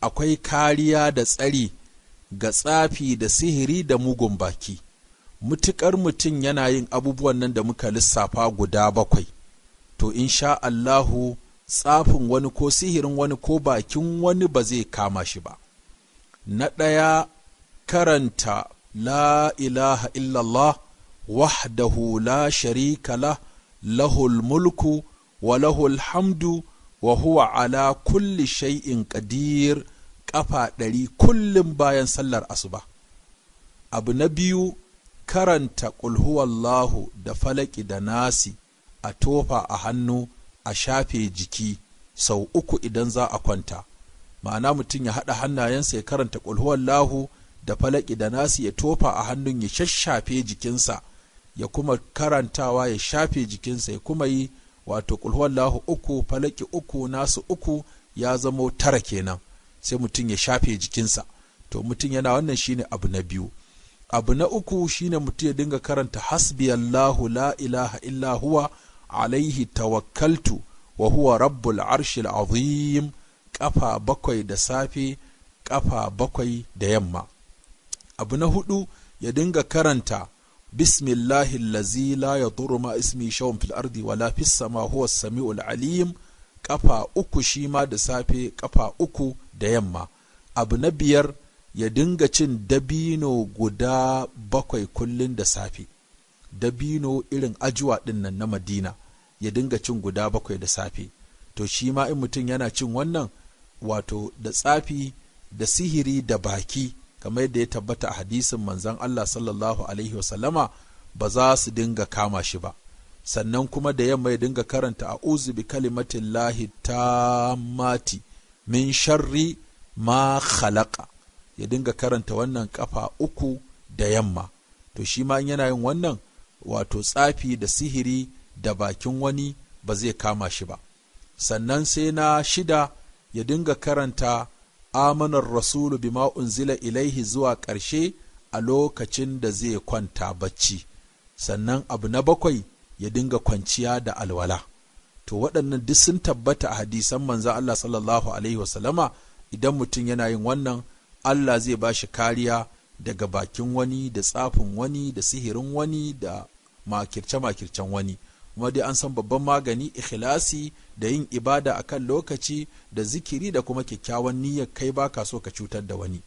akwai kariya da tsari ga tsafi da sihiri da mugun baki. Mutuƙar mutum yana yin abubuwan nan da muka lissafa guda 7, to insha Allahu tsafin wani ko sihirin wani ko bakin wani ba zai kama shi ba. Na ɗaya, karanta la ilaha illallah wahdahu la sharika lah, lahul mulku wa lahul hamdu wa huwa ala kulli shay'in qadir, ƙafa 100 kullum bayan sallar asuba. Abu na biyu, karanta qul huwallahu da falaki da nasi a tofa a hannu a shafe jiki sau 3 idan za a kwanta. Ma'ana mutum ya haɗa hannayensa ya karanta qul huwallahu da falaki da nasi ya tofa a hannun ya shashafe jikinsa, ya kuma karantawa ya shafe jikinsa, ya kuma yi wato qul huwallahu 3 falaki 3 nasu 3 ya zamo 9 kenan, sai mutum ya shafe jikinsa. To mutum yana wannan shine abu na biyu. Abu na 3 shine mutum ya dinga karanta hasbiyallahu la ilaha illa huwa alaihi tawakkaltu wa huwa rabbul arshil azim, ƙafa 7 da safe, ƙafa 7 da yamma. Abu na 4 ya dinga karanta bismillahi allazi la yadurru ma ismi shay'un fil ardi wala fis sama huwa as-sami'ul alim, ƙafa 3 shi ma da safe, ƙafa 3 da yamma. Abu na 5 ya dinga cin dabino guda 7 kullun da safe. Dabino irin ajuwa ɗin nan na Madina ya dinga cin guda 7 da safe. To shi ma in mutum yana cin wannan, wato da tsafi da sihiri da baki, kamar yadda ya tabbata a hadisin manzon Allah sallallahu alaihi wasallama, ba za su dinga kama shi ba. Sannan kuma da yamma ya dinga karanta a'udhu bi kalimatillahi tammati min sharri ma khalaqa, ya dinga karanta wannan ƙafa 3 da yamma. To shi ma yana yin wannan, wato tsafi da sihiri da bakin wani ba zai kama shi ba. Sannan sai na 6 ya dinga karanta amanar rasulu bima unzila ilaihi zuwa ƙarshe a lokacin da zai kwanta bacci. Sannan abu na 7 ya dinga kwanciya da alwala. To waɗannan duk sun tabbata a hadisan manzon Allah sallallahu alaihi wasallama. Idan mutum yana yin wannan, Allah zai ba shi kariya daga bakin wani da tsafin wani da sihirin wani da makirce-makircen wani. Kuma dai an san babban magani ikhlasi da yin ibada akan lokaci da zikiri da kuma kyakkyawan niyyar kai baka so ka cutar da wani.